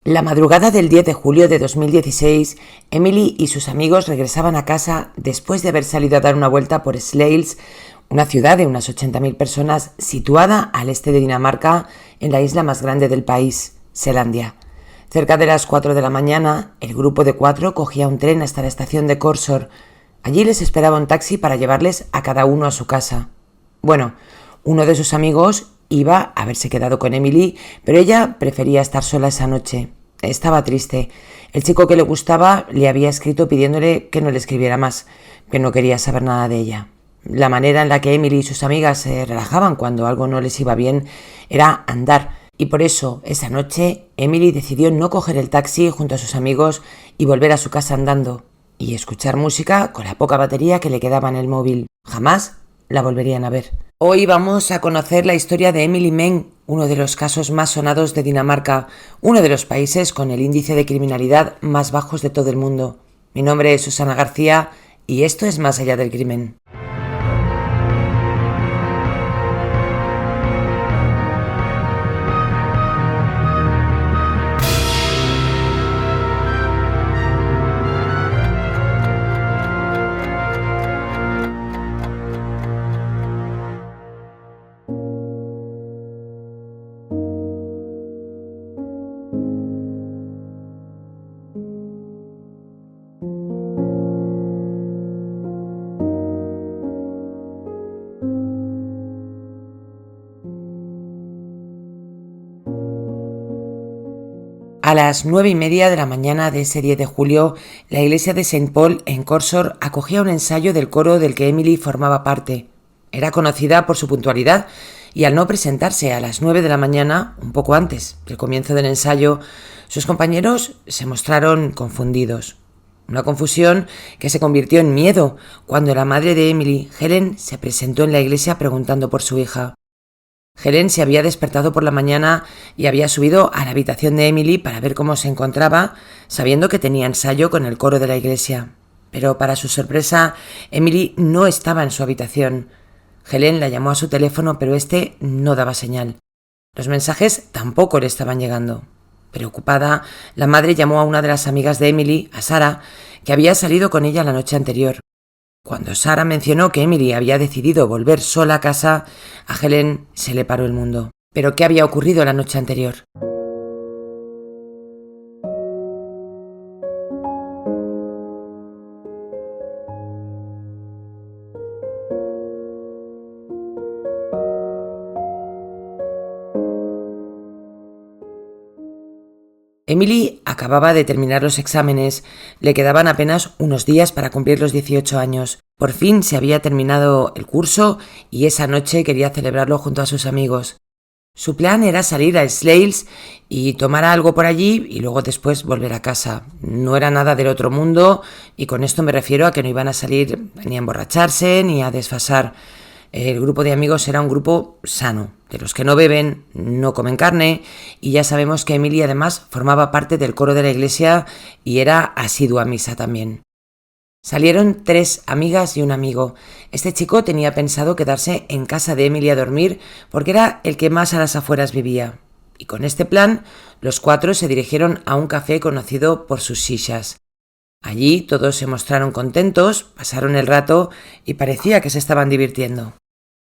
La madrugada del 10 de julio de 2016, Emily y sus amigos regresaban a casa después de haber salido a dar una vuelta por Slales, una ciudad de unas 80.000 personas situada al este de Dinamarca, en la isla más grande del país, Selandia. Cerca de las 4 de la mañana, el grupo de 4 cogía un tren hasta la estación de Korsor. Allí les esperaba un taxi para llevarles a cada uno a su casa. Bueno, uno de sus amigos iba a haberse quedado con Emily, pero ella prefería estar sola esa noche. Estaba triste. El chico que le gustaba le había escrito pidiéndole que no le escribiera más, que no quería saber nada de ella. La manera en la que Emily y sus amigas se relajaban cuando algo no les iba bien era andar, y por eso esa noche Emily decidió no coger el taxi junto a sus amigos y volver a su casa andando, y escuchar música con la poca batería que le quedaba en el móvil. Jamás la volverían a ver. Hoy vamos a conocer la historia de Emily Meng, uno de los casos más sonados de Dinamarca, uno de los países con el índice de criminalidad más bajos de todo el mundo. Mi nombre es Susana García y esto es Más allá del crimen. A las 9:30 de la mañana de ese 10 de julio, la iglesia de Saint Paul en Korsor acogía un ensayo del coro del que Emily formaba parte. Era conocida por su puntualidad y al no presentarse a las 9 de la mañana, un poco antes del comienzo del ensayo, sus compañeros se mostraron confundidos. Una confusión que se convirtió en miedo cuando la madre de Emily, Helen, se presentó en la iglesia preguntando por su hija. Helen se había despertado por la mañana y había subido a la habitación de Emily para ver cómo se encontraba, sabiendo que tenía ensayo con el coro de la iglesia. Pero para su sorpresa, Emily no estaba en su habitación. Helen la llamó a su teléfono, pero este no daba señal. Los mensajes tampoco le estaban llegando. Preocupada, la madre llamó a una de las amigas de Emily, a Sara, que había salido con ella la noche anterior. Cuando Sara mencionó que Emily había decidido volver sola a casa, a Helen se le paró el mundo. ¿Pero qué había ocurrido la noche anterior? Emily acababa de terminar los exámenes, le quedaban apenas unos días para cumplir los 18 años. Por fin se había terminado el curso y esa noche quería celebrarlo junto a sus amigos. Su plan era salir a Slales y tomar algo por allí y luego después volver a casa. No era nada del otro mundo y con esto me refiero a que no iban a salir ni a emborracharse ni a desfasar. El grupo de amigos era un grupo sano, de los que no beben, no comen carne, y ya sabemos que Emily además formaba parte del coro de la iglesia y era asidua a misa también. Salieron 3 amigas y un amigo. Este chico tenía pensado quedarse en casa de Emily a dormir porque era el que más a las afueras vivía. Y con este plan, los 4 se dirigieron a un café conocido por sus shishas. Allí todos se mostraron contentos, pasaron el rato y parecía que se estaban divirtiendo.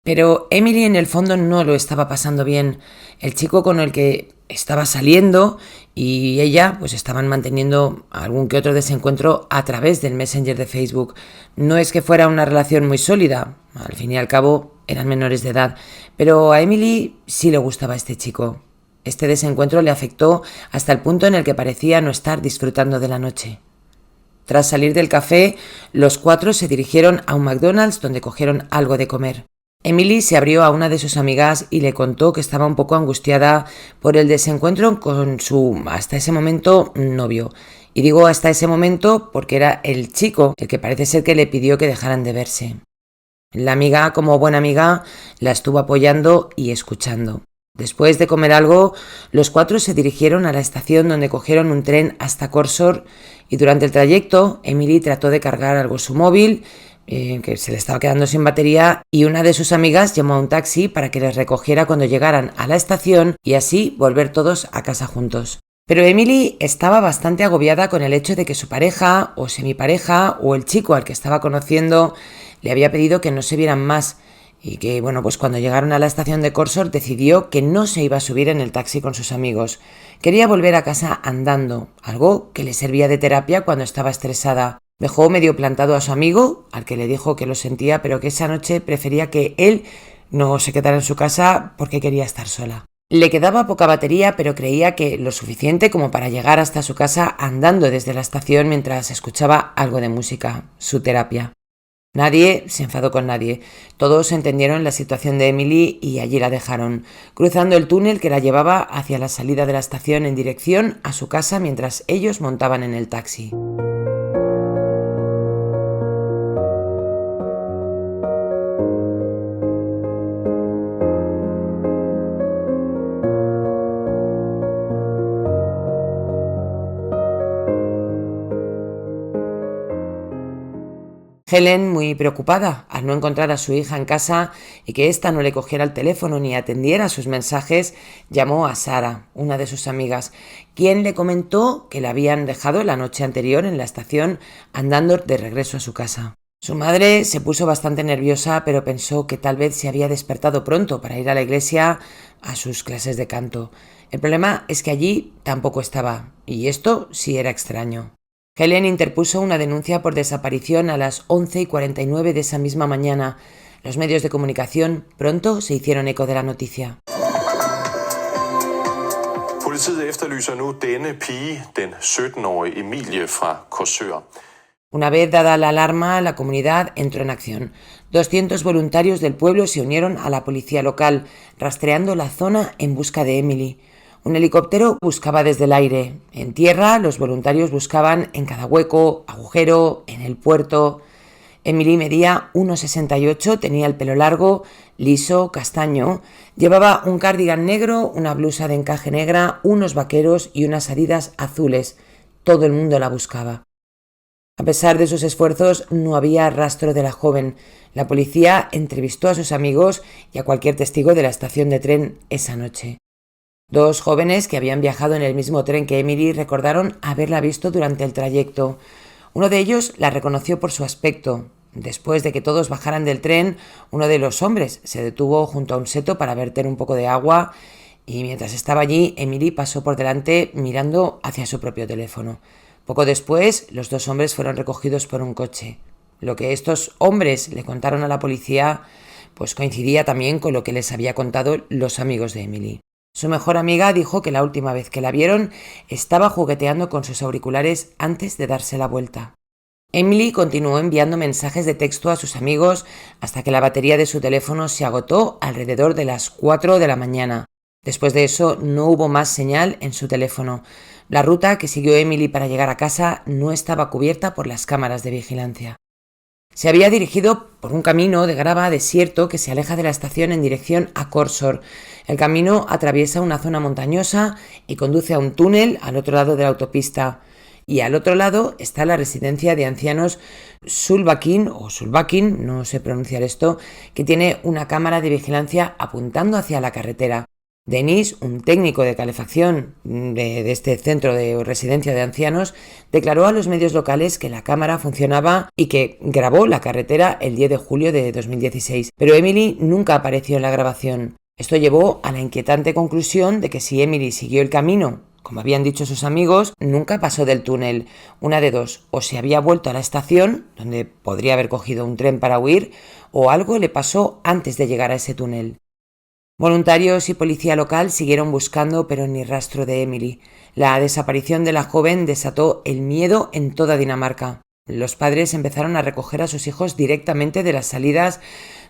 Pero Emily en el fondo no lo estaba pasando bien. El chico con el que estaba saliendo y ella pues estaban manteniendo algún que otro desencuentro a través del Messenger de Facebook. No es que fuera una relación muy sólida, al fin y al cabo eran menores de edad, pero a Emily sí le gustaba este chico. Este desencuentro le afectó hasta el punto en el que parecía no estar disfrutando de la noche. Tras salir del café, los 4 se dirigieron a un McDonald's donde cogieron algo de comer. Emily se abrió a una de sus amigas y le contó que estaba un poco angustiada por el desencuentro con su, hasta ese momento, novio. Y digo hasta ese momento porque era el chico el que parece ser que le pidió que dejaran de verse. La amiga, como buena amiga, la estuvo apoyando y escuchando. Después de comer algo, los 4 se dirigieron a la estación donde cogieron un tren hasta Korsor y durante el trayecto Emily trató de cargar algo su móvil, que se le estaba quedando sin batería, y una de sus amigas llamó a un taxi para que les recogiera cuando llegaran a la estación y así volver todos a casa juntos. Pero Emily estaba bastante agobiada con el hecho de que su pareja o semipareja o el chico al que estaba conociendo le había pedido que no se vieran más y que, pues cuando llegaron a la estación de Korsor decidió que no se iba a subir en el taxi con sus amigos. Quería volver a casa andando, algo que le servía de terapia cuando estaba estresada. Dejó medio plantado a su amigo, al que le dijo que lo sentía, pero que esa noche prefería que él no se quedara en su casa porque quería estar sola. Le quedaba poca batería, pero creía que lo suficiente como para llegar hasta su casa andando desde la estación mientras escuchaba algo de música, su terapia. Nadie se enfadó con nadie. Todos entendieron la situación de Emily y allí la dejaron, cruzando el túnel que la llevaba hacia la salida de la estación en dirección a su casa mientras ellos montaban en el taxi. Helen, muy preocupada al no encontrar a su hija en casa y que ésta no le cogiera el teléfono ni atendiera sus mensajes, llamó a Sarah, una de sus amigas, quien le comentó que la habían dejado la noche anterior en la estación andando de regreso a su casa. Su madre se puso bastante nerviosa, pero pensó que tal vez se había despertado pronto para ir a la iglesia a sus clases de canto. El problema es que allí tampoco estaba, y esto sí era extraño. Helen interpuso una denuncia por desaparición a las 11:49 de esa misma mañana. Los medios de comunicación pronto se hicieron eco de la noticia. Politiet efterlyser nu denne pige, den 17-årige Emilie fra Korsør. Una vez dada la alarma, la comunidad entró en acción. 200 voluntarios del pueblo se unieron a la policía local, rastreando la zona en busca de Emily. Un helicóptero buscaba desde el aire. En tierra, los voluntarios buscaban en cada hueco, agujero, en el puerto. Emily medía 1,68, tenía el pelo largo, liso, castaño. Llevaba un cardigan negro, una blusa de encaje negra, unos vaqueros y unas Adidas azules. Todo el mundo la buscaba. A pesar de sus esfuerzos, no había rastro de la joven. La policía entrevistó a sus amigos y a cualquier testigo de la estación de tren esa noche. 2 jóvenes que habían viajado en el mismo tren que Emily recordaron haberla visto durante el trayecto. Uno de ellos la reconoció por su aspecto. Después de que todos bajaran del tren, uno de los hombres se detuvo junto a un seto para verter un poco de agua y mientras estaba allí, Emily pasó por delante mirando hacia su propio teléfono. Poco después, los 2 hombres fueron recogidos por un coche. Lo que estos hombres le contaron a la policía pues coincidía también con lo que les había contado los amigos de Emily. Su mejor amiga dijo que la última vez que la vieron estaba jugueteando con sus auriculares antes de darse la vuelta. Emily continuó enviando mensajes de texto a sus amigos hasta que la batería de su teléfono se agotó alrededor de las 4 de la mañana. Después de eso no hubo más señal en su teléfono. La ruta que siguió Emily para llegar a casa no estaba cubierta por las cámaras de vigilancia. Se había dirigido por un camino de grava desierto que se aleja de la estación en dirección a Korsor. El camino atraviesa una zona montañosa y conduce a un túnel al otro lado de la autopista. Y al otro lado está la residencia de ancianos Sulbakin, no sé pronunciar esto, que tiene una cámara de vigilancia apuntando hacia la carretera. Denis, un técnico de calefacción de este centro de residencia de ancianos, declaró a los medios locales que la cámara funcionaba y que grabó la carretera el 10 de julio de 2016. Pero Emily nunca apareció en la grabación. Esto llevó a la inquietante conclusión de que si Emily siguió el camino, como habían dicho sus amigos, nunca pasó del túnel. Una de dos, o se había vuelto a la estación, donde podría haber cogido un tren para huir, o algo le pasó antes de llegar a ese túnel. Voluntarios y policía local siguieron buscando, pero ni rastro de Emily. La desaparición de la joven desató el miedo en toda Dinamarca. Los padres empezaron a recoger a sus hijos directamente de las salidas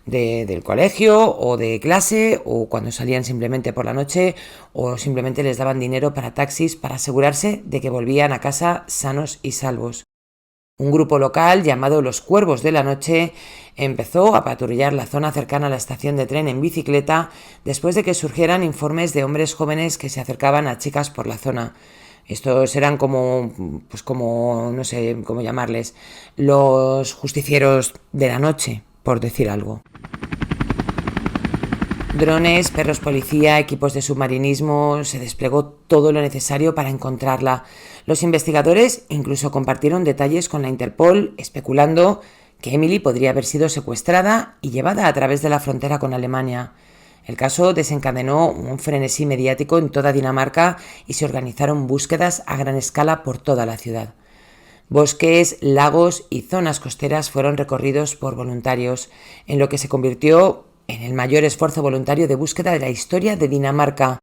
del colegio o de clase, o cuando salían simplemente por la noche, o simplemente les daban dinero para taxis para asegurarse de que volvían a casa sanos y salvos. Un grupo local llamado Los Cuervos de la Noche empezó a patrullar la zona cercana a la estación de tren en bicicleta después de que surgieran informes de hombres jóvenes que se acercaban a chicas por la zona. Estos eran como no sé cómo llamarles, los justicieros de la noche, por decir algo. Drones, perros policía, equipos de submarinismo, se desplegó todo lo necesario para encontrarla. Los investigadores incluso compartieron detalles con la Interpol, especulando que Emily podría haber sido secuestrada y llevada a través de la frontera con Alemania. El caso desencadenó un frenesí mediático en toda Dinamarca y se organizaron búsquedas a gran escala por toda la ciudad. Bosques, lagos y zonas costeras fueron recorridos por voluntarios, en lo que se convirtió en el mayor esfuerzo voluntario de búsqueda de la historia de Dinamarca.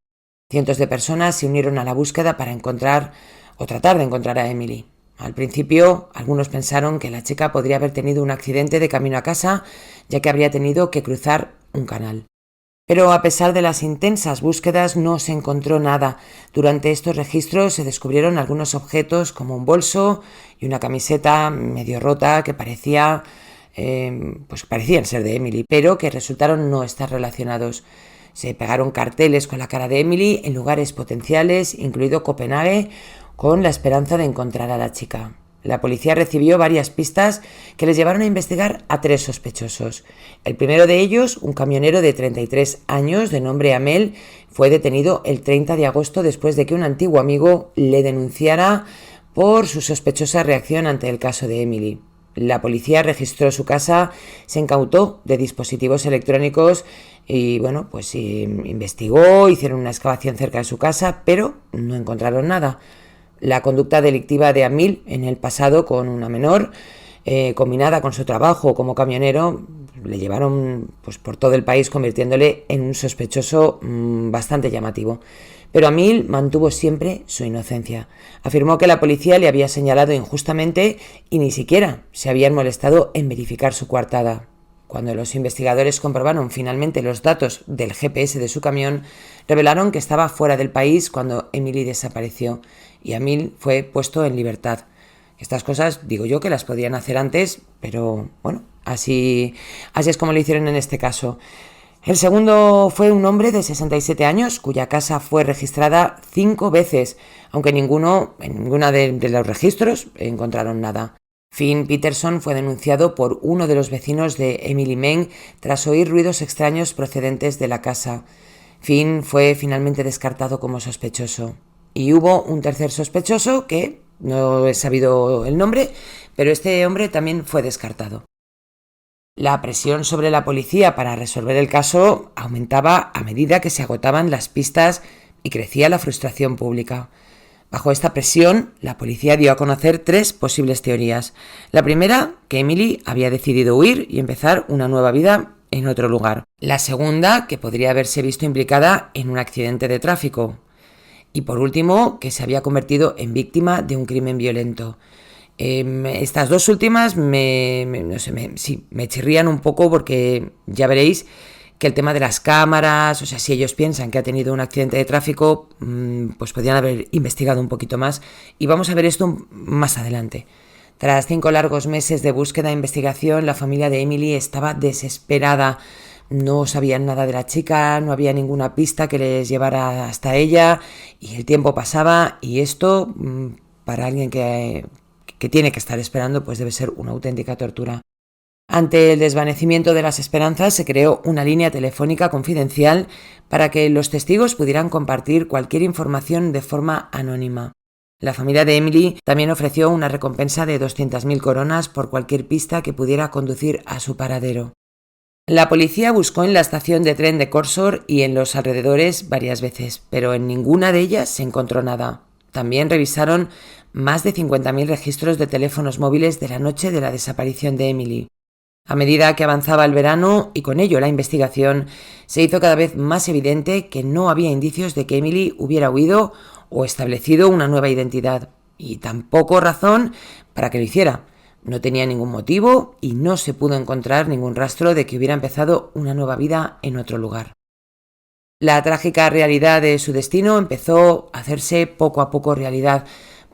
Cientos de personas se unieron a la búsqueda para encontrar o tratar de encontrar a Emily. Al principio, algunos pensaron que la chica podría haber tenido un accidente de camino a casa, ya que habría tenido que cruzar un canal. Pero a pesar de las intensas búsquedas no se encontró nada. Durante estos registros se descubrieron algunos objetos como un bolso y una camiseta medio rota que parecían ser de Emily, pero que resultaron no estar relacionados. Se pegaron carteles con la cara de Emily en lugares potenciales, incluido Copenhague, con la esperanza de encontrar a la chica. La policía recibió varias pistas que les llevaron a investigar a 3 sospechosos. El primero de ellos, un camionero de 33 años de nombre Amel, fue detenido el 30 de agosto después de que un antiguo amigo le denunciara por su sospechosa reacción ante el caso de Emily. La policía registró su casa, se incautó de dispositivos electrónicos y investigó, hicieron una excavación cerca de su casa, pero no encontraron nada. La conducta delictiva de Amil en el pasado con una menor, combinada con su trabajo como camionero, le llevaron por todo el país, convirtiéndole en un sospechoso bastante llamativo. Pero Amil mantuvo siempre su inocencia. Afirmó que la policía le había señalado injustamente y ni siquiera se habían molestado en verificar su coartada. Cuando los investigadores comprobaron finalmente los datos del GPS de su camión, revelaron que estaba fuera del país cuando Emily desapareció y Amil fue puesto en libertad. Estas cosas digo yo que las podían hacer antes, pero bueno, así es como lo hicieron en este caso. El segundo fue un hombre de 67 años cuya casa fue registrada 5 veces, aunque en ninguna de los registros encontraron nada. Finn Peterson fue denunciado por uno de los vecinos de Emily Meng tras oír ruidos extraños procedentes de la casa. Finn fue finalmente descartado como sospechoso. Y hubo un tercer sospechoso que no he sabido el nombre, pero este hombre también fue descartado. La presión sobre la policía para resolver el caso aumentaba a medida que se agotaban las pistas y crecía la frustración pública. Bajo esta presión, la policía dio a conocer 3 posibles teorías. La primera, que Emily había decidido huir y empezar una nueva vida en otro lugar. La segunda, que podría haberse visto implicada en un accidente de tráfico. Y por último, que se había convertido en víctima de un crimen violento. Estas 2 últimas me chirrían un poco porque ya veréis que el tema de las cámaras, o sea, si ellos piensan que ha tenido un accidente de tráfico, pues podrían haber investigado un poquito más y vamos a ver esto más adelante. Tras 5 largos meses de búsqueda e investigación, la familia de Emily estaba desesperada. No sabían nada de la chica, no había ninguna pista que les llevara hasta ella y el tiempo pasaba y esto, para alguien que tiene que estar esperando, pues debe ser una auténtica tortura. Ante el desvanecimiento de las esperanzas, se creó una línea telefónica confidencial para que los testigos pudieran compartir cualquier información de forma anónima. La familia de Emily también ofreció una recompensa de 200.000 coronas por cualquier pista que pudiera conducir a su paradero. La policía buscó en la estación de tren de Korsor y en los alrededores varias veces, pero en ninguna de ellas se encontró nada. También revisaron más de 50.000 registros de teléfonos móviles de la noche de la desaparición de Emily. A medida que avanzaba el verano y con ello la investigación, se hizo cada vez más evidente que no había indicios de que Emily hubiera huido o establecido una nueva identidad, y tampoco razón para que lo hiciera. No tenía ningún motivo y no se pudo encontrar ningún rastro de que hubiera empezado una nueva vida en otro lugar. La trágica realidad de su destino empezó a hacerse poco a poco realidad.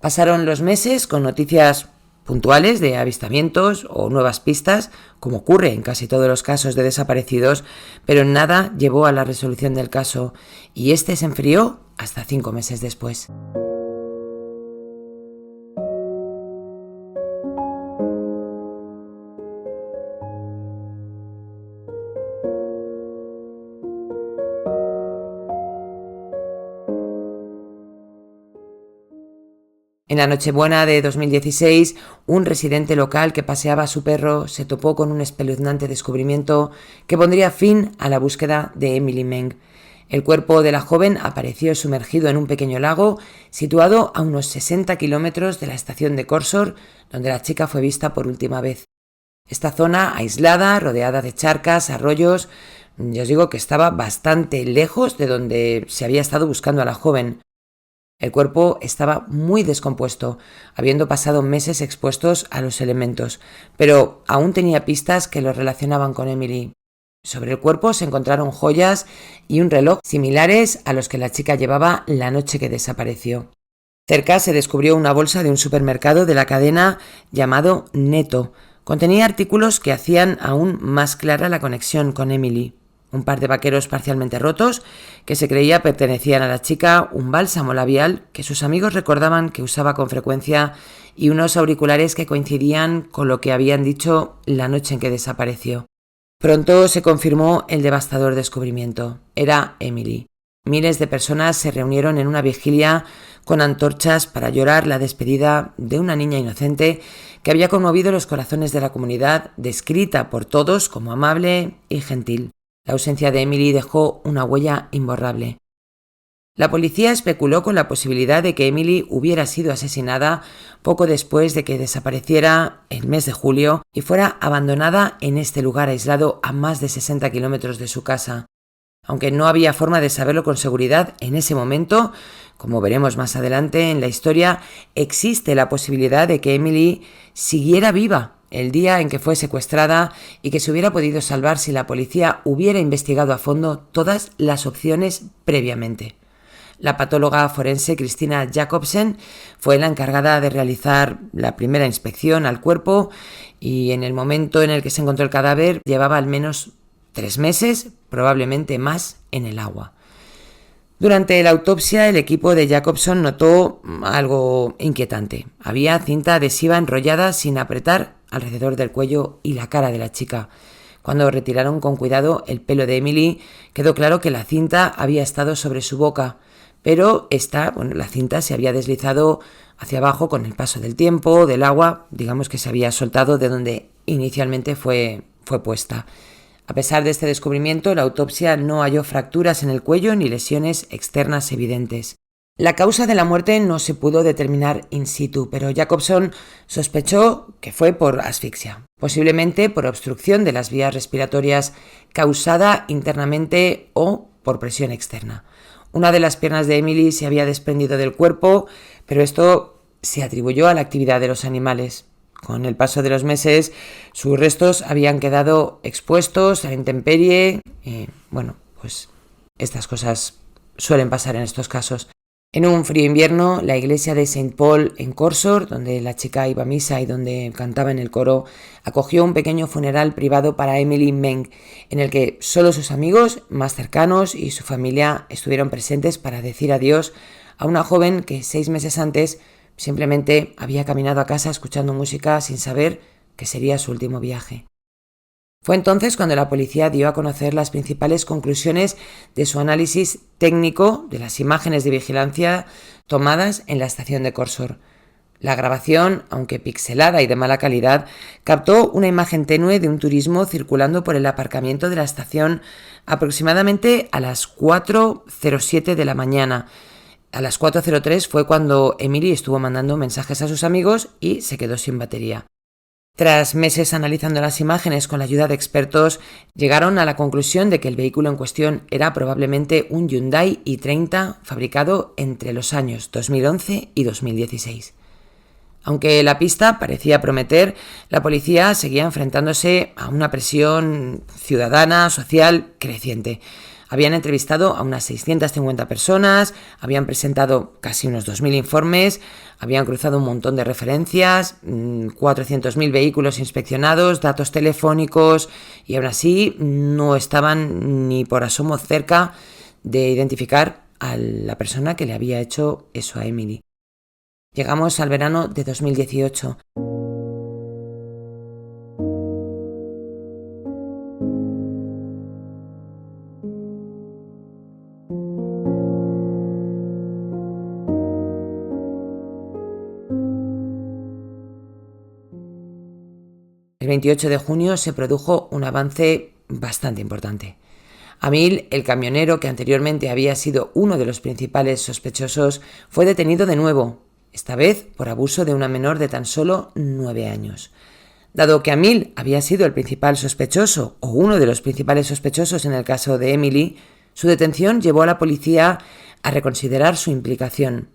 Pasaron los meses con noticias puntuales de avistamientos o nuevas pistas, como ocurre en casi todos los casos de desaparecidos, pero nada llevó a la resolución del caso y este se enfrió hasta 5 meses después. En la Nochebuena de 2016, un residente local que paseaba a su perro se topó con un espeluznante descubrimiento que pondría fin a la búsqueda de Emily Meng. El cuerpo de la joven apareció sumergido en un pequeño lago situado a unos 60 kilómetros de la estación de Korsor, donde la chica fue vista por última vez. Esta zona aislada, rodeada de charcas, arroyos, ya os digo que estaba bastante lejos de donde se había estado buscando a la joven. El cuerpo estaba muy descompuesto, habiendo pasado meses expuestos a los elementos, pero aún tenía pistas que lo relacionaban con Emily. Sobre el cuerpo se encontraron joyas y un reloj similares a los que la chica llevaba la noche que desapareció. Cerca se descubrió una bolsa de un supermercado de la cadena llamado Netto. Contenía artículos que hacían aún más clara la conexión con Emily. Un par de vaqueros parcialmente rotos que se creía pertenecían a la chica, un bálsamo labial que sus amigos recordaban que usaba con frecuencia y unos auriculares que coincidían con lo que habían dicho la noche en que desapareció. Pronto se confirmó el devastador descubrimiento. Era Emily. Miles de personas se reunieron en una vigilia con antorchas para llorar la despedida de una niña inocente que había conmovido los corazones de la comunidad, descrita por todos como amable y gentil. La ausencia de Emily dejó una huella imborrable. La policía especuló con la posibilidad de que Emily hubiera sido asesinada poco después de que desapareciera el mes de julio y fuera abandonada en este lugar aislado a más de 60 kilómetros de su casa. Aunque no había forma de saberlo con seguridad en ese momento, como veremos más adelante en la historia, existe la posibilidad de que Emily siguiera viva el día en que fue secuestrada y que se hubiera podido salvar si la policía hubiera investigado a fondo todas las opciones previamente. La patóloga forense Christina Jacobsen fue la encargada de realizar la primera inspección al cuerpo y en el momento en el que se encontró el cadáver llevaba al menos 3 meses, probablemente más, en el agua. Durante la autopsia, el equipo de Jacobson notó algo inquietante. Había cinta adhesiva enrollada sin apretar alrededor del cuello y la cara de la chica. Cuando retiraron con cuidado el pelo de Emily, quedó claro que la cinta había estado sobre su boca, pero la cinta se había deslizado hacia abajo con el paso del tiempo, del agua, digamos que se había soltado de donde inicialmente fue puesta. A pesar de este descubrimiento, la autopsia no halló fracturas en el cuello ni lesiones externas evidentes. La causa de la muerte no se pudo determinar in situ, pero Jacobson sospechó que fue por asfixia, posiblemente por obstrucción de las vías respiratorias causada internamente o por presión externa. Una de las piernas de Emily se había desprendido del cuerpo, pero esto se atribuyó a la actividad de los animales. Con el paso de los meses, sus restos habían quedado expuestos a la intemperie. Pues estas cosas suelen pasar en estos casos. En un frío invierno, la iglesia de Saint Paul en Korsor, donde la chica iba a misa y donde cantaba en el coro, acogió un pequeño funeral privado para Emily Meng, en el que solo sus amigos más cercanos y su familia estuvieron presentes para decir adiós a una joven que 6 meses antes simplemente había caminado a casa escuchando música sin saber que sería su último viaje. Fue entonces cuando la policía dio a conocer las principales conclusiones de su análisis técnico de las imágenes de vigilancia tomadas en la estación de Korsor. La grabación, aunque pixelada y de mala calidad, captó una imagen tenue de un turismo circulando por el aparcamiento de la estación aproximadamente a las 4:07 de la mañana. A las 4:03 fue cuando Emily estuvo mandando mensajes a sus amigos y se quedó sin batería. Tras meses analizando las imágenes con la ayuda de expertos, llegaron a la conclusión de que el vehículo en cuestión era probablemente un Hyundai i30 fabricado entre los años 2011 y 2016. Aunque la pista parecía prometer, la policía seguía enfrentándose a una presión ciudadana, social, creciente. Habían entrevistado a unas 650 personas, habían presentado casi unos 2.000 informes, habían cruzado un montón de referencias, 400.000 vehículos inspeccionados, datos telefónicos, y aún así no estaban ni por asomo cerca de identificar a la persona que le había hecho eso a Emily. Llegamos al verano de 2018. El 28 de junio se produjo un avance bastante importante. Amil, el camionero que anteriormente había sido uno de los principales sospechosos, fue detenido de nuevo, esta vez por abuso de una menor de tan solo 9 años. Dado que Amil había sido el principal sospechoso o uno de los principales sospechosos en el caso de Emily, su detención llevó a la policía a reconsiderar su implicación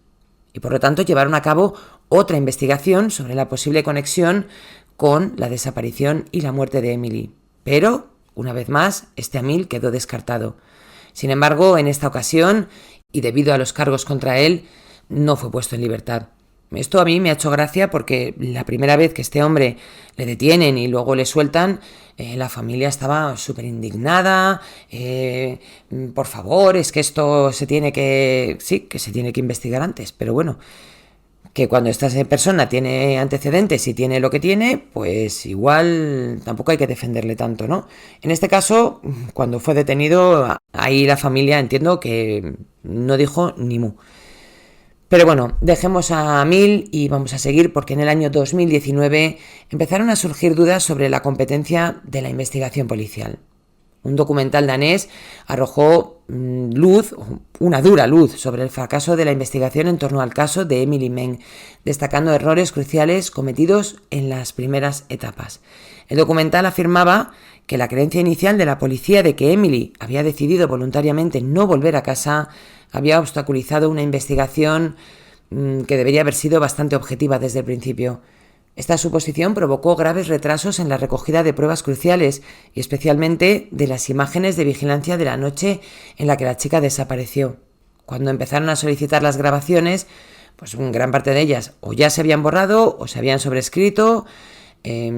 y por lo tanto llevaron a cabo otra investigación sobre la posible conexión con la desaparición y la muerte de Emily. Pero, una vez más, este Amil quedó descartado. Sin embargo, en esta ocasión, y debido a los cargos contra él, no fue puesto en libertad. Esto a mí me ha hecho gracia porque la primera vez que este hombre le detienen y luego le sueltan, la familia estaba súper indignada. Por favor, es que esto se tiene que investigar antes. Pero bueno, que cuando esta persona tiene antecedentes y tiene lo que tiene, pues igual tampoco hay que defenderle tanto, ¿no? En este caso, cuando fue detenido, ahí la familia entiendo que no dijo ni mu. Pero bueno, dejemos a Amil y vamos a seguir porque en el año 2019 empezaron a surgir dudas sobre la competencia de la investigación policial. Un documental danés arrojó una dura luz sobre el fracaso de la investigación en torno al caso de Emily Meng, destacando errores cruciales cometidos en las primeras etapas. El documental afirmaba que la creencia inicial de la policía de que Emily había decidido voluntariamente no volver a casa había obstaculizado una investigación que debería haber sido bastante objetiva desde el principio. Esta suposición provocó graves retrasos en la recogida de pruebas cruciales y especialmente de las imágenes de vigilancia de la noche en la que la chica desapareció. Cuando empezaron a solicitar las grabaciones, pues gran parte de ellas o ya se habían borrado o se habían sobrescrito,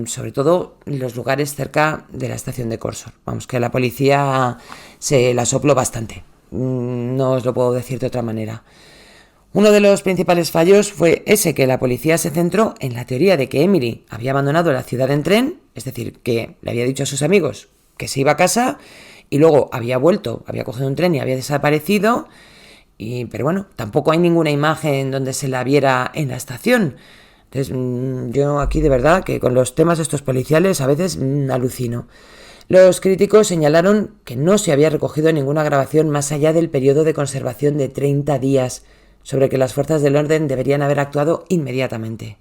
sobre todo en los lugares cerca de la estación de Korsor. Vamos, que la policía se la sopló bastante. No os lo puedo decir de otra manera. Uno de los principales fallos fue ese, que la policía se centró en la teoría de que Emily había abandonado la ciudad en tren, es decir, que le había dicho a sus amigos que se iba a casa y luego había vuelto, había cogido un tren y había desaparecido, pero bueno, tampoco hay ninguna imagen donde se la viera en la estación. Entonces, yo aquí de verdad que con los temas estos policiales a veces alucino. Los críticos señalaron que no se había recogido ninguna grabación más allá del periodo de conservación de 30 días, sobre que las fuerzas del orden deberían haber actuado inmediatamente.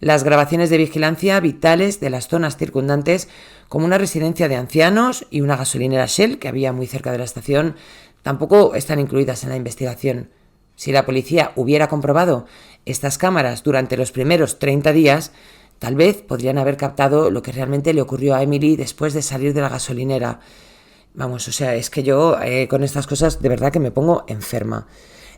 Las grabaciones de vigilancia vitales de las zonas circundantes, como una residencia de ancianos y una gasolinera Shell que había muy cerca de la estación, tampoco están incluidas en la investigación. Si la policía hubiera comprobado estas cámaras durante los primeros 30 días, tal vez podrían haber captado lo que realmente le ocurrió a Emily después de salir de la gasolinera. Vamos, o sea, es que yo con estas cosas de verdad que me pongo enferma.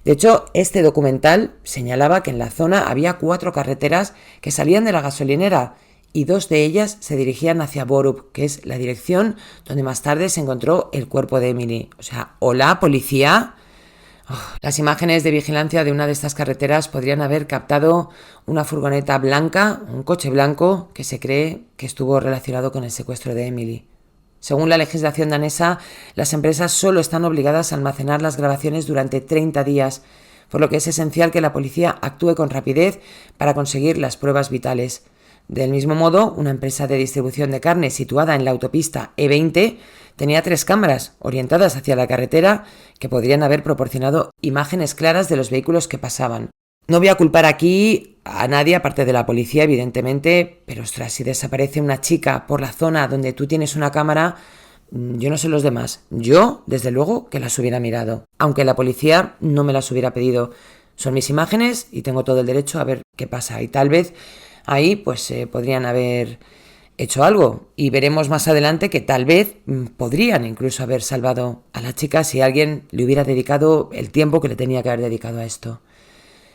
De hecho, este documental señalaba que en la zona había 4 carreteras que salían de la gasolinera y 2 de ellas se dirigían hacia Borup, que es la dirección donde más tarde se encontró el cuerpo de Emily. O sea, hola, policía. Las imágenes de vigilancia de una de estas carreteras podrían haber captado una furgoneta blanca, un coche blanco, que se cree que estuvo relacionado con el secuestro de Emily. Según la legislación danesa, las empresas solo están obligadas a almacenar las grabaciones durante 30 días, por lo que es esencial que la policía actúe con rapidez para conseguir las pruebas vitales. Del mismo modo, una empresa de distribución de carne situada en la autopista E20 tenía 3 cámaras orientadas hacia la carretera que podrían haber proporcionado imágenes claras de los vehículos que pasaban. No voy a culpar aquí a nadie aparte de la policía, evidentemente, pero ostras, si desaparece una chica por la zona donde tú tienes una cámara, yo no sé los demás. Yo, desde luego, que las hubiera mirado, aunque la policía no me las hubiera pedido. Son mis imágenes y tengo todo el derecho a ver qué pasa. Y tal vez ahí pues podrían haber hecho algo. Y veremos más adelante que tal vez podrían incluso haber salvado a la chica si alguien le hubiera dedicado el tiempo que le tenía que haber dedicado a esto.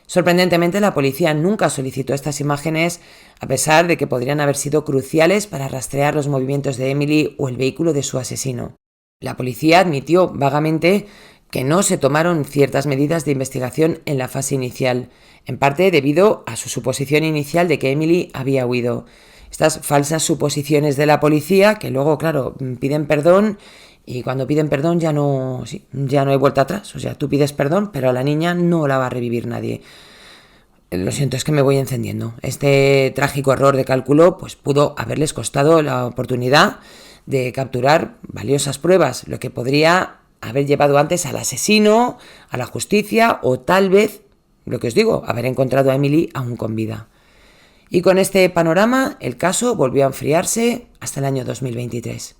Sorprendentemente, la policía nunca solicitó estas imágenes, a pesar de que podrían haber sido cruciales para rastrear los movimientos de Emily o el vehículo de su asesino. La policía admitió vagamente que no se tomaron ciertas medidas de investigación en la fase inicial, en parte debido a su suposición inicial de que Emily había huido. Estas falsas suposiciones de la policía, que luego, claro, piden perdón, y cuando piden perdón ya no hay vuelta atrás. O sea, tú pides perdón, pero a la niña no la va a revivir nadie. Lo siento, es que me voy encendiendo. Este trágico error de cálculo pues pudo haberles costado la oportunidad de capturar valiosas pruebas, lo que podría haber llevado antes al asesino, a la justicia o tal vez, lo que os digo, haber encontrado a Emily aún con vida. Y con este panorama, el caso volvió a enfriarse hasta el año 2023.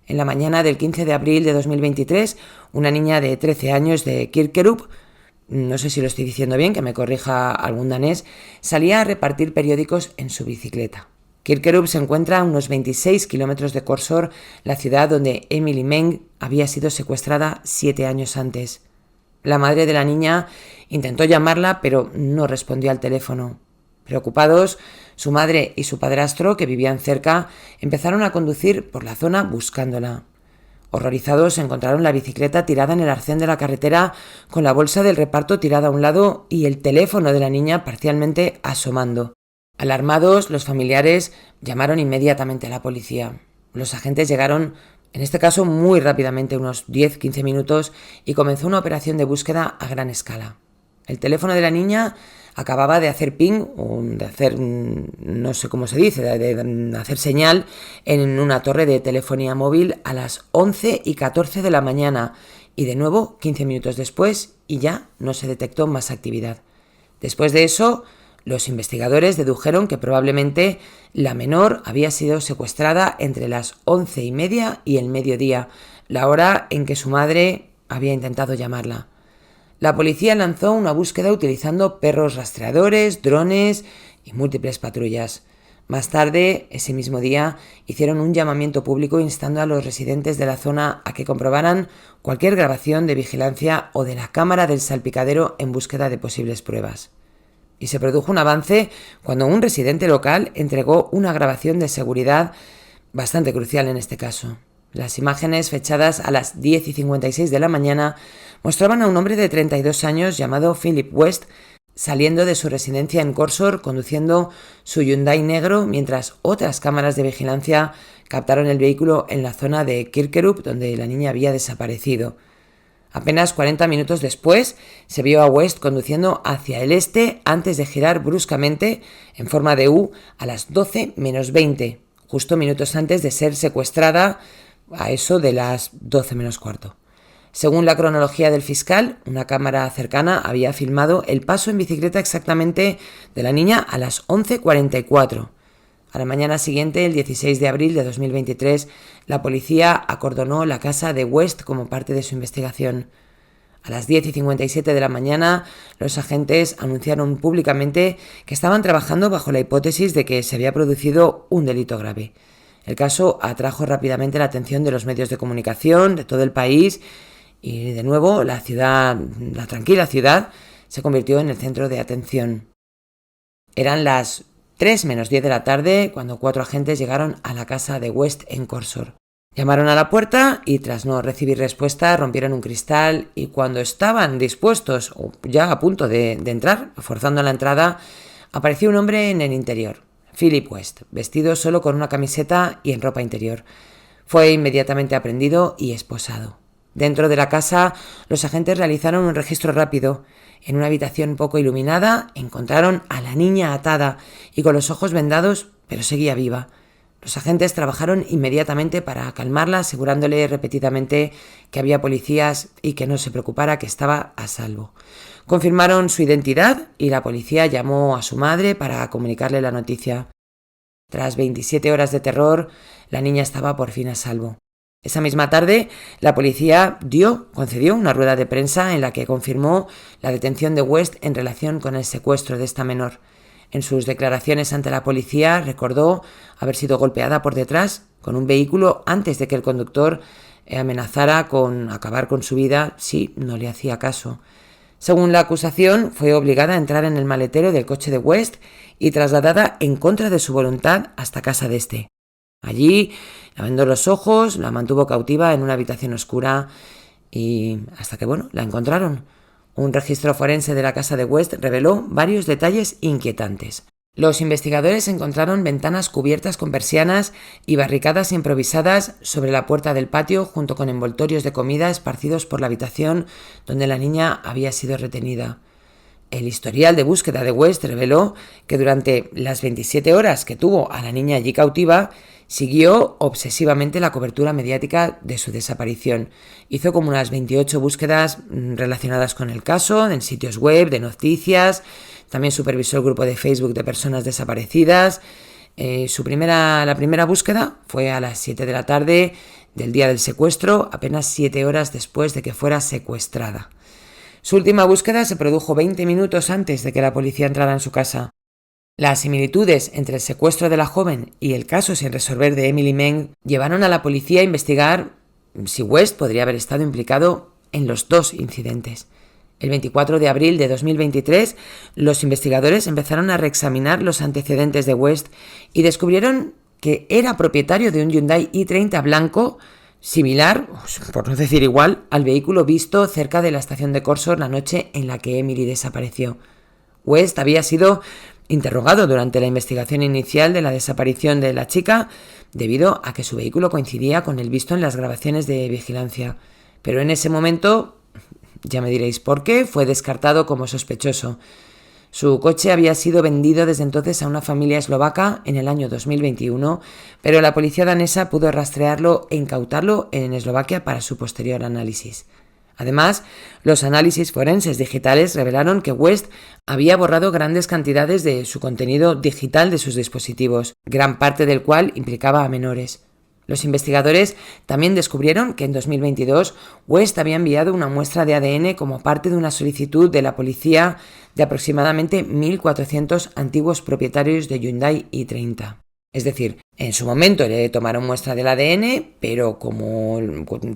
En la mañana del 15 de abril de 2023, una niña de 13 años de Kirkerup, no sé si lo estoy diciendo bien, que me corrija algún danés, salía a repartir periódicos en su bicicleta. Kirkerup se encuentra a unos 26 kilómetros de Korsor, la ciudad donde Emily Meng había sido secuestrada 7 años antes. La madre de la niña intentó llamarla, pero no respondió al teléfono. Preocupados, su madre y su padrastro, que vivían cerca, empezaron a conducir por la zona buscándola. Horrorizados, encontraron la bicicleta tirada en el arcén de la carretera, con la bolsa del reparto tirada a un lado y el teléfono de la niña parcialmente asomando. Alarmados, los familiares llamaron inmediatamente a la policía. Los agentes llegaron, en este caso muy rápidamente, unos 10-15 minutos, y comenzó una operación de búsqueda a gran escala. El teléfono de la niña acababa de hacer ping, o de hacer, no sé cómo se dice, de hacer señal en una torre de telefonía móvil a las 11:14 de la mañana y de nuevo 15 minutos después y ya no se detectó más actividad. Después de eso, los investigadores dedujeron que probablemente la menor había sido secuestrada entre las 11:30 y el mediodía, la hora en que su madre había intentado llamarla. La policía lanzó una búsqueda utilizando perros rastreadores, drones y múltiples patrullas. Más tarde, ese mismo día, hicieron un llamamiento público instando a los residentes de la zona a que comprobaran cualquier grabación de vigilancia o de la cámara del salpicadero en búsqueda de posibles pruebas. Y se produjo un avance cuando un residente local entregó una grabación de seguridad bastante crucial en este caso. Las imágenes, fechadas a las 10:56 de la mañana, mostraban a un hombre de 32 años llamado Philip West saliendo de su residencia en Korsor conduciendo su Hyundai negro, mientras otras cámaras de vigilancia captaron el vehículo en la zona de Kirkerup, donde la niña había desaparecido. Apenas 40 minutos después, se vio a West conduciendo hacia el este antes de girar bruscamente en forma de U a las 12:20, justo minutos antes de ser secuestrada a eso de las 12:15. Según la cronología del fiscal, una cámara cercana había filmado el paso en bicicleta exactamente de la niña a las 11:44. A la mañana siguiente, el 16 de abril de 2023, la policía acordonó la casa de West como parte de su investigación. A las 10:57 de la mañana, los agentes anunciaron públicamente que estaban trabajando bajo la hipótesis de que se había producido un delito grave. El caso atrajo rápidamente la atención de los medios de comunicación de todo el país y, de nuevo, la tranquila ciudad, se convirtió en el centro de atención. Eran las 3:10 de la tarde cuando 4 agentes llegaron a la casa de West en Korsor. Llamaron a la puerta y, tras no recibir respuesta, rompieron un cristal y cuando estaban dispuestos o ya a punto de entrar, forzando la entrada, apareció un hombre en el interior, Philip West, vestido solo con una camiseta y en ropa interior. Fue inmediatamente aprehendido y esposado. Dentro de la casa, los agentes realizaron un registro rápido. En una habitación poco iluminada, encontraron a la niña atada y con los ojos vendados, pero seguía viva. Los agentes trabajaron inmediatamente para calmarla, asegurándole repetidamente que había policías y que no se preocupara, que estaba a salvo. Confirmaron su identidad y la policía llamó a su madre para comunicarle la noticia. Tras 27 horas de terror, la niña estaba por fin a salvo. Esa misma tarde, la policía concedió una rueda de prensa en la que confirmó la detención de West en relación con el secuestro de esta menor. En sus declaraciones ante la policía recordó haber sido golpeada por detrás con un vehículo antes de que el conductor amenazara con acabar con su vida si no le hacía caso. Según la acusación, fue obligada a entrar en el maletero del coche de West y trasladada en contra de su voluntad hasta casa de este. Allí la vendó los ojos, la mantuvo cautiva en una habitación oscura y hasta que, la encontraron. Un registro forense de la casa de West reveló varios detalles inquietantes. Los investigadores encontraron ventanas cubiertas con persianas y barricadas improvisadas sobre la puerta del patio junto con envoltorios de comida esparcidos por la habitación donde la niña había sido retenida. El historial de búsqueda de West reveló que durante las 27 horas que tuvo a la niña allí cautiva, siguió obsesivamente la cobertura mediática de su desaparición. Hizo como unas 28 búsquedas relacionadas con el caso, en sitios web, de noticias, también supervisó el grupo de Facebook de personas desaparecidas. La primera búsqueda fue a las 7 de la tarde del día del secuestro, apenas 7 horas después de que fuera secuestrada. Su última búsqueda se produjo 20 minutos antes de que la policía entrara en su casa. Las similitudes entre el secuestro de la joven y el caso sin resolver de Emily Meng llevaron a la policía a investigar si West podría haber estado implicado en los dos incidentes. El 24 de abril de 2023, los investigadores empezaron a reexaminar los antecedentes de West y descubrieron que era propietario de un Hyundai i30 blanco similar, por no decir igual, al vehículo visto cerca de la estación de Corsor la noche en la que Emily desapareció. West había sido interrogado durante la investigación inicial de la desaparición de la chica debido a que su vehículo coincidía con el visto en las grabaciones de vigilancia. Pero en ese momento, ya me diréis por qué, fue descartado como sospechoso. Su coche había sido vendido desde entonces a una familia eslovaca en el año 2021, pero la policía danesa pudo rastrearlo e incautarlo en Eslovaquia para su posterior análisis. Además, los análisis forenses digitales revelaron que West había borrado grandes cantidades de su contenido digital de sus dispositivos, gran parte del cual implicaba a menores. Los investigadores también descubrieron que en 2022 West había enviado una muestra de ADN como parte de una solicitud de la policía de aproximadamente 1.400 antiguos propietarios de Hyundai i30. Es decir, en su momento le tomaron muestra del ADN, pero como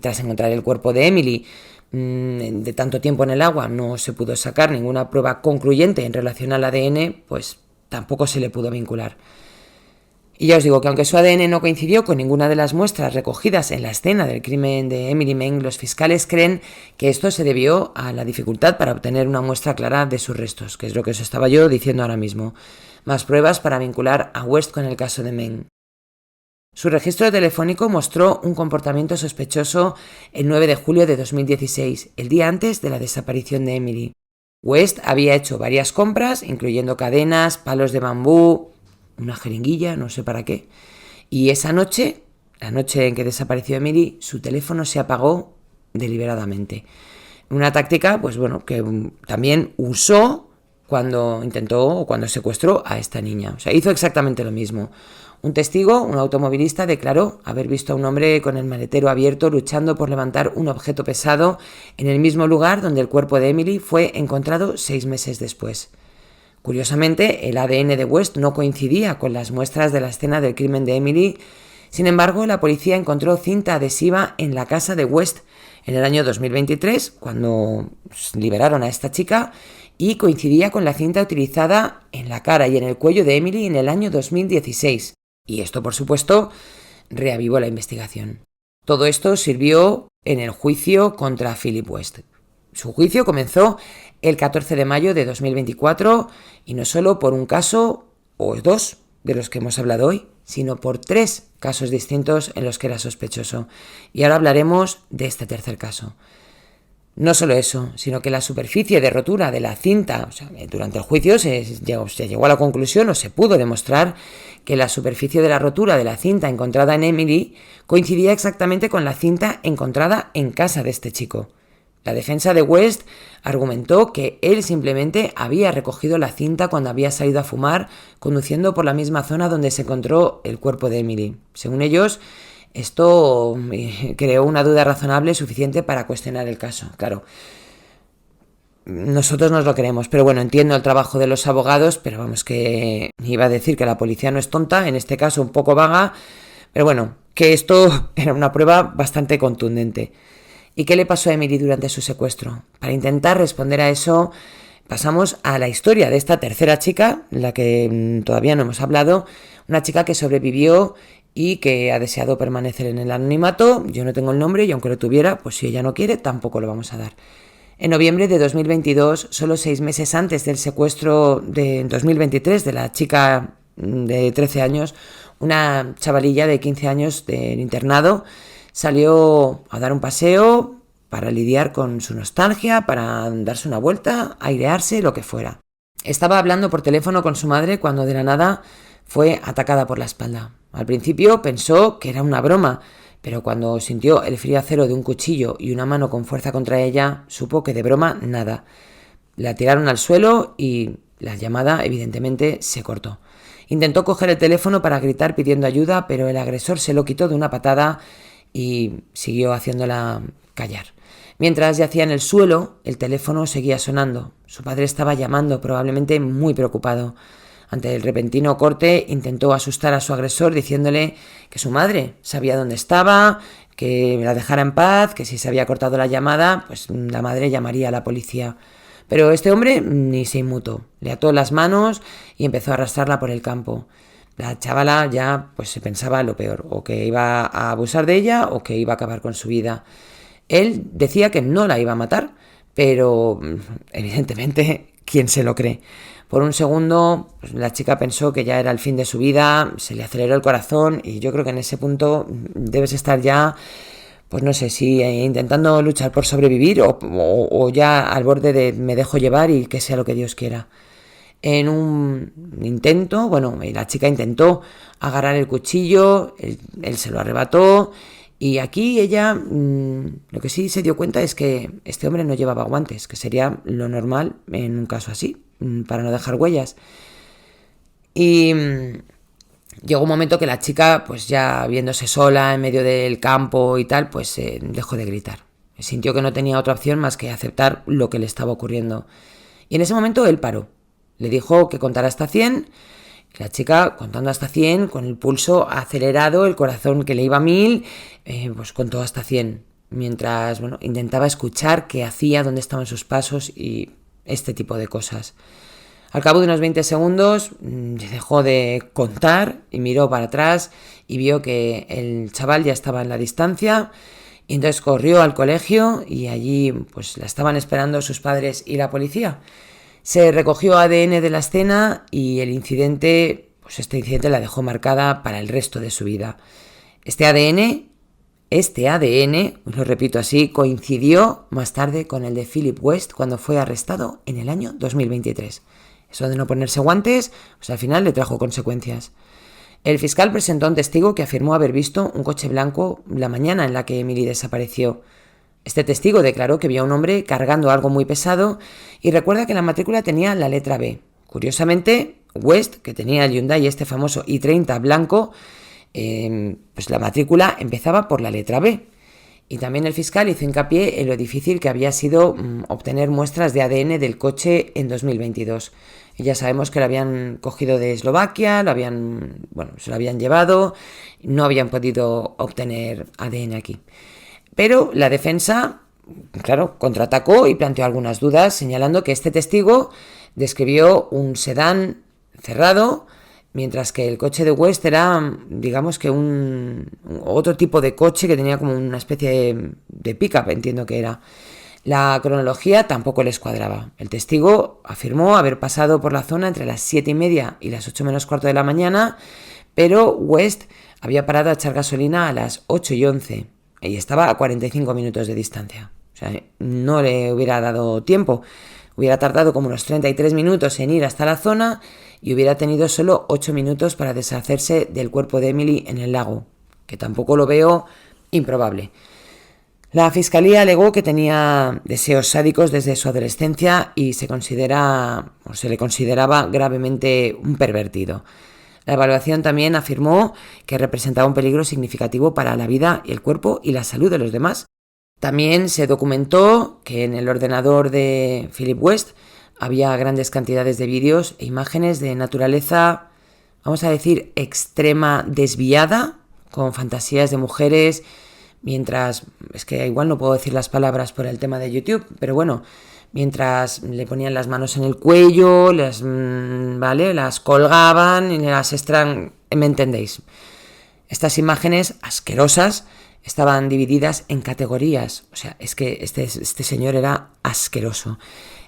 tras encontrar el cuerpo de Emily de tanto tiempo en el agua no se pudo sacar ninguna prueba concluyente en relación al ADN, pues tampoco se le pudo vincular. Y ya os digo que aunque su ADN no coincidió con ninguna de las muestras recogidas en la escena del crimen de Emily Meng, los fiscales creen que esto se debió a la dificultad para obtener una muestra clara de sus restos, que es lo que os estaba yo diciendo ahora mismo. Más pruebas para vincular a West con el caso de Meng. Su registro telefónico mostró un comportamiento sospechoso el 9 de julio de 2016, el día antes de la desaparición de Emily. West había hecho varias compras, incluyendo cadenas, palos de bambú, una jeringuilla, no sé para qué. Y esa noche, la noche en que desapareció Emily, su teléfono se apagó deliberadamente. Una táctica, pues bueno, que también usó cuando secuestró a esta niña. O sea, hizo exactamente lo mismo. Un testigo, un automovilista, declaró haber visto a un hombre con el maletero abierto luchando por levantar un objeto pesado en el mismo lugar donde el cuerpo de Emily fue encontrado 6 meses después. Curiosamente, el ADN de West no coincidía con las muestras de la escena del crimen de Emily. Sin embargo, la policía encontró cinta adhesiva en la casa de West en el año 2023, cuando liberaron a esta chica, y coincidía con la cinta utilizada en la cara y en el cuello de Emily en el año 2016. Y esto, por supuesto, reavivó la investigación. Todo esto sirvió en el juicio contra Philip West. Su juicio comenzó el 14 de mayo de 2024 y no solo por un caso o dos de los que hemos hablado hoy, sino por 3 casos distintos en los que era sospechoso. Y ahora hablaremos de este tercer caso. No solo eso, sino que la superficie de rotura de la cinta, durante el juicio se llegó a la conclusión o se pudo demostrar que la superficie de la rotura de la cinta encontrada en Emily coincidía exactamente con la cinta encontrada en casa de este chico. La defensa de West argumentó que él simplemente había recogido la cinta cuando había salido a fumar, conduciendo por la misma zona donde se encontró el cuerpo de Emily. Según ellos, esto creó una duda razonable suficiente para cuestionar el caso. Claro, nosotros nos lo creemos, pero bueno, entiendo el trabajo de los abogados, pero vamos, que iba a decir que la policía no es tonta, en este caso un poco vaga, pero bueno, que esto era una prueba bastante contundente. ¿Y qué le pasó a Emily durante su secuestro? Para intentar responder a eso, pasamos a la historia de esta tercera chica, la que todavía no hemos hablado, una chica que sobrevivió y que ha deseado permanecer en el anonimato. Yo no tengo el nombre y aunque lo tuviera, pues si ella no quiere, tampoco lo vamos a dar. En noviembre de 2022, solo 6 meses antes del secuestro de 2023 de la chica de 13 años, una chavalilla de 15 años del internado salió a dar un paseo para lidiar con su nostalgia, para darse una vuelta, airearse, lo que fuera. Estaba hablando por teléfono con su madre cuando de la nada fue atacada por la espalda. Al principio pensó que era una broma, pero cuando sintió el frío acero de un cuchillo y una mano con fuerza contra ella, supo que de broma nada. La tiraron al suelo y la llamada evidentemente se cortó. Intentó coger el teléfono para gritar pidiendo ayuda, pero el agresor se lo quitó de una patada y siguió haciéndola callar. Mientras yacía en el suelo, el teléfono seguía sonando. Su padre estaba llamando, probablemente muy preocupado. Ante el repentino corte, intentó asustar a su agresor diciéndole que su madre sabía dónde estaba, que la dejara en paz, que si se había cortado la llamada, pues la madre llamaría a la policía. Pero este hombre ni se inmutó. Le ató las manos y empezó a arrastrarla por el campo. La chavala ya pues se pensaba lo peor, o que iba a abusar de ella o que iba a acabar con su vida. Él decía que no la iba a matar, pero evidentemente, ¿quién se lo cree? Por un segundo, pues, la chica pensó que ya era el fin de su vida, se le aceleró el corazón y yo creo que en ese punto debes estar ya, pues no sé, si intentando luchar por sobrevivir o ya al borde de me dejo llevar y que sea lo que Dios quiera. En un intento, la chica intentó agarrar el cuchillo, él se lo arrebató y aquí ella lo que sí se dio cuenta es que este hombre no llevaba guantes, que sería lo normal en un caso así, para no dejar huellas. Y llegó un momento que la chica, pues ya viéndose sola en medio del campo y tal, pues dejó de gritar. Sintió que no tenía otra opción más que aceptar lo que le estaba ocurriendo. Y en ese momento él paró. Le dijo que contara hasta 100. La chica, contando hasta 100, con el pulso acelerado, el corazón que le iba a 1000, pues contó hasta 100. Mientras, intentaba escuchar qué hacía, dónde estaban sus pasos y este tipo de cosas. Al cabo de unos 20 segundos dejó de contar y miró para atrás y vio que el chaval ya estaba en la distancia. Y entonces corrió al colegio y allí pues la estaban esperando sus padres y la policía. Se recogió ADN de la escena y este incidente la dejó marcada para el resto de su vida. Este ADN, lo repito así, coincidió más tarde con el de Philip West cuando fue arrestado en el año 2023. Eso de no ponerse guantes, pues al final le trajo consecuencias. El fiscal presentó a un testigo que afirmó haber visto un coche blanco la mañana en la que Emily desapareció. Este testigo declaró que vio a un hombre cargando algo muy pesado y recuerda que la matrícula tenía la letra B. Curiosamente, West, que tenía el Hyundai famoso i30 blanco, pues la matrícula empezaba por la letra B. Y también el fiscal hizo hincapié en lo difícil que había sido obtener muestras de ADN del coche en 2022. Y ya sabemos que lo habían cogido de Eslovaquia, se lo habían llevado, no habían podido obtener ADN aquí. Pero la defensa, contraatacó y planteó algunas dudas, señalando que este testigo describió un sedán cerrado, mientras que el coche de West era, digamos que otro tipo de coche que tenía como una especie de pick-up, entiendo que era. La cronología tampoco les cuadraba. El testigo afirmó haber pasado por la zona entre las 7:30 y las 8 menos cuarto de la mañana, pero West había parado a echar gasolina a las 8:11 y estaba a 45 minutos de distancia. O sea, no le hubiera dado tiempo. Hubiera tardado como unos 33 minutos en ir hasta la zona y hubiera tenido solo 8 minutos para deshacerse del cuerpo de Emily en el lago, que tampoco lo veo improbable. La fiscalía alegó que tenía deseos sádicos desde su adolescencia y se le consideraba gravemente un pervertido. La evaluación también afirmó que representaba un peligro significativo para la vida, el cuerpo y la salud de los demás. También se documentó que en el ordenador de Philip West había grandes cantidades de vídeos e imágenes de naturaleza, vamos a decir, extrema desviada, con fantasías de mujeres. Mientras, es que igual no puedo decir las palabras por el tema de YouTube, pero mientras le ponían las manos en el cuello, las colgaban y ¿me entendéis? Estas imágenes asquerosas estaban divididas en categorías, o sea, es que este señor era asqueroso.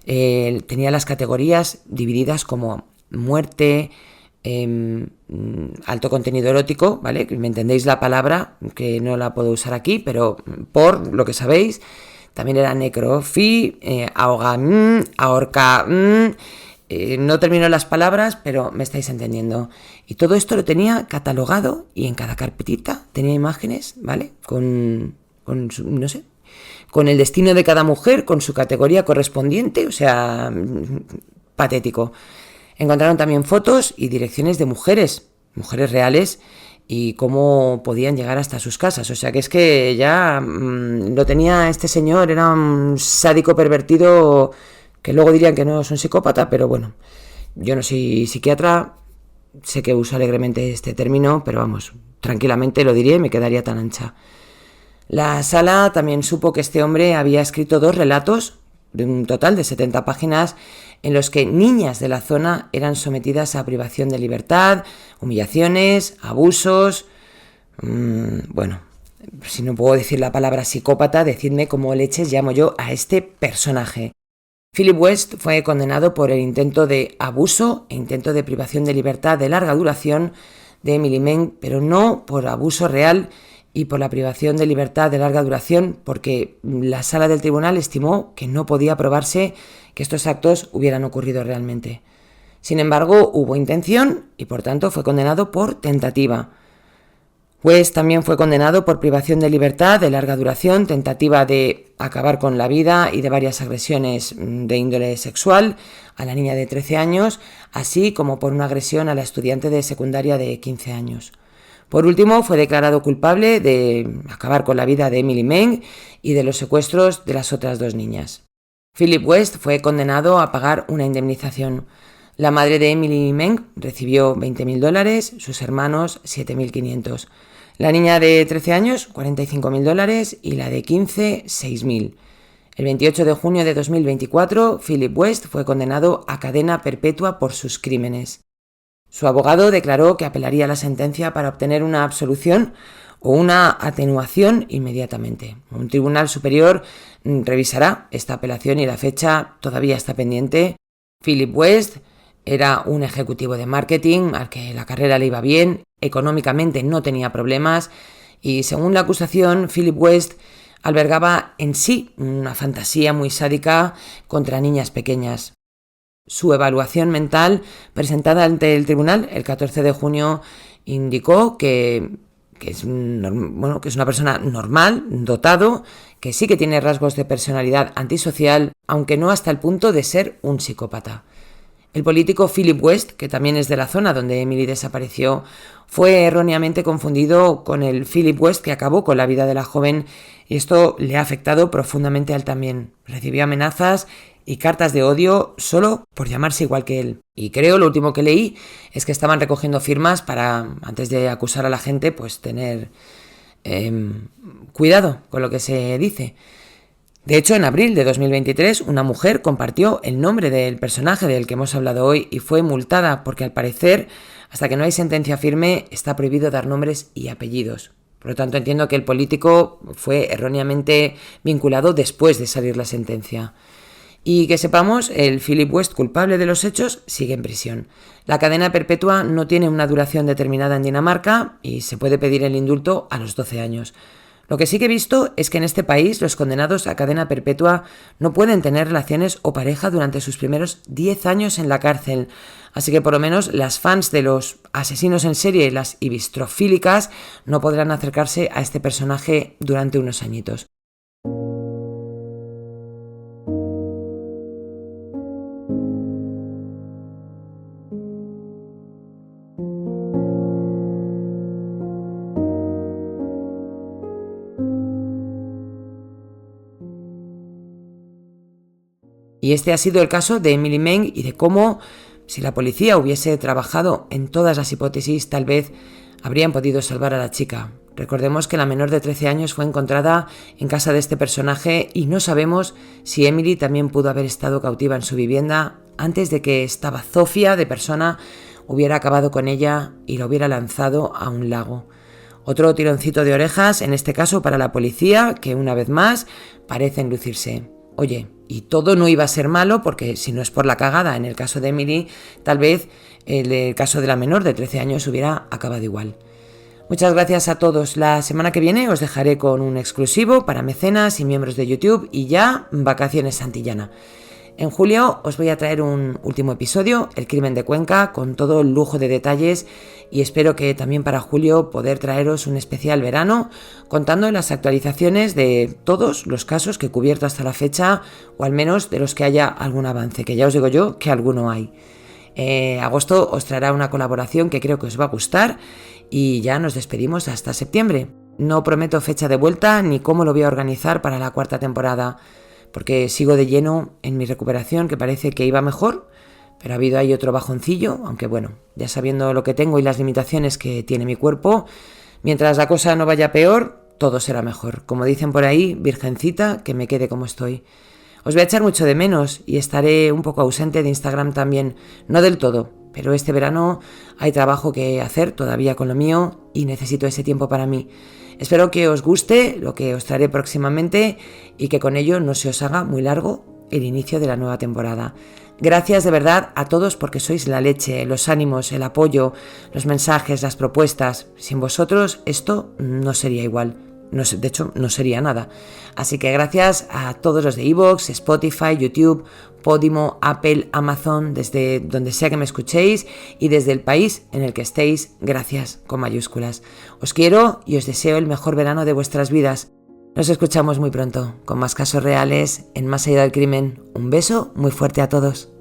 Tenía las categorías divididas como muerte, alto contenido erótico, ¿vale? Me entendéis la palabra, que no la puedo usar aquí, pero por lo que sabéis, también era necrofi, ahoga, ahorca, no termino las palabras, pero me estáis entendiendo. Y todo esto lo tenía catalogado y en cada carpetita tenía imágenes, ¿vale? Con no sé, con el destino de cada mujer, con su categoría correspondiente, o sea, patético. Encontraron también fotos y direcciones de mujeres reales, y cómo podían llegar hasta sus casas. O sea que es que ya lo tenía este señor, era un sádico pervertido, que luego dirían que no es un psicópata, pero bueno, yo no soy psiquiatra, sé que uso alegremente este término, pero vamos, tranquilamente lo diría y me quedaría tan ancha. La sala también supo que este hombre había escrito 2 relatos, de un total de 70 páginas, en los que niñas de la zona eran sometidas a privación de libertad, humillaciones, abusos. Bueno, si no puedo decir la palabra psicópata, decidme cómo leches llamo yo a este personaje. Philip West fue condenado por el intento de abuso e intento de privación de libertad de larga duración de Emily Meng, pero no por abuso real y por la privación de libertad de larga duración, porque la sala del tribunal estimó que no podía probarse que estos actos hubieran ocurrido realmente. Sin embargo, hubo intención y por tanto fue condenado por tentativa. West también fue condenado por privación de libertad de larga duración, tentativa de acabar con la vida y de varias agresiones de índole sexual a la niña de 13 años, así como por una agresión a la estudiante de secundaria de 15 años. Por último, fue declarado culpable de acabar con la vida de Emily Meng y de los secuestros de las otras 2 niñas. Philip West fue condenado a pagar una indemnización. La madre de Emily Meng recibió $20.000, sus hermanos $7.500. La niña de 13 años, $45.000 y la de 15, $6.000. El 28 de junio de 2024, Philip West fue condenado a cadena perpetua por sus crímenes. Su abogado declaró que apelaría la sentencia para obtener una absolución o una atenuación inmediatamente. Un tribunal superior revisará esta apelación y la fecha todavía está pendiente. Philip West era un ejecutivo de marketing al que la carrera le iba bien, económicamente no tenía problemas y, según la acusación, Philip West albergaba en sí una fantasía muy sádica contra niñas pequeñas. Su evaluación mental, presentada ante el tribunal el 14 de junio, indicó que es una persona normal, dotado, que sí que tiene rasgos de personalidad antisocial, aunque no hasta el punto de ser un psicópata. El político Philip West, que también es de la zona donde Emily desapareció, fue erróneamente confundido con el Philip West que acabó con la vida de la joven, y esto le ha afectado profundamente a él también. Recibió amenazas y cartas de odio solo por llamarse igual que él. Y creo, lo último que leí, es que estaban recogiendo firmas para, antes de acusar a la gente, pues tener cuidado con lo que se dice. De hecho, en abril de 2023, una mujer compartió el nombre del personaje del que hemos hablado hoy y fue multada porque, al parecer, hasta que no hay sentencia firme, está prohibido dar nombres y apellidos. Por lo tanto, entiendo que el político fue erróneamente vinculado después de salir la sentencia. Y que sepamos, el Philip West culpable de los hechos sigue en prisión. La cadena perpetua no tiene una duración determinada en Dinamarca y se puede pedir el indulto a los 12 años. Lo que sí que he visto es que en este país los condenados a cadena perpetua no pueden tener relaciones o pareja durante sus primeros 10 años en la cárcel. Así que por lo menos las fans de los asesinos en serie y las ibistrofílicas no podrán acercarse a este personaje durante unos añitos. Y este ha sido el caso de Emily Meng y de cómo, si la policía hubiese trabajado en todas las hipótesis, tal vez habrían podido salvar a la chica. Recordemos que la menor de 13 años fue encontrada en casa de este personaje y no sabemos si Emily también pudo haber estado cautiva en su vivienda antes de que esta bazofia de persona hubiera acabado con ella y la hubiera lanzado a un lago. Otro tironcito de orejas, en este caso para la policía, que una vez más parecen lucirse. Oye, y todo no iba a ser malo porque, si no es por la cagada en el caso de Emily, tal vez el caso de la menor de 13 años hubiera acabado igual. Muchas gracias a todos. La semana que viene os dejaré con un exclusivo para mecenas y miembros de YouTube y ya vacaciones Santillana. En julio os voy a traer un último episodio, El crimen de Cuenca, con todo el lujo de detalles, y espero que también para julio poder traeros un especial verano contando las actualizaciones de todos los casos que he cubierto hasta la fecha, o al menos de los que haya algún avance, que ya os digo yo que alguno hay. Agosto os traerá una colaboración que creo que os va a gustar y ya nos despedimos hasta septiembre. No prometo fecha de vuelta ni cómo lo voy a organizar para la 4ª temporada, porque sigo de lleno en mi recuperación, que parece que iba mejor, pero ha habido ahí otro bajoncillo, aunque bueno, ya sabiendo lo que tengo y las limitaciones que tiene mi cuerpo, mientras la cosa no vaya peor, todo será mejor. Como dicen por ahí, virgencita, que me quede como estoy. Os voy a echar mucho de menos y estaré un poco ausente de Instagram también, no del todo, pero este verano hay trabajo que hacer todavía con lo mío y necesito ese tiempo para mí. Espero que os guste lo que os traeré próximamente y que con ello no se os haga muy largo el inicio de la nueva temporada. Gracias de verdad a todos porque sois la leche, los ánimos, el apoyo, los mensajes, las propuestas. Sin vosotros esto no sería igual. De hecho, no sería nada. Así que gracias a todos los de iVoox, Spotify, YouTube, Podimo, Apple, Amazon, desde donde sea que me escuchéis y desde el país en el que estéis, gracias con mayúsculas. Os quiero y os deseo el mejor verano de vuestras vidas. Nos escuchamos muy pronto, con más casos reales en Más allá del crimen. Un beso muy fuerte a todos.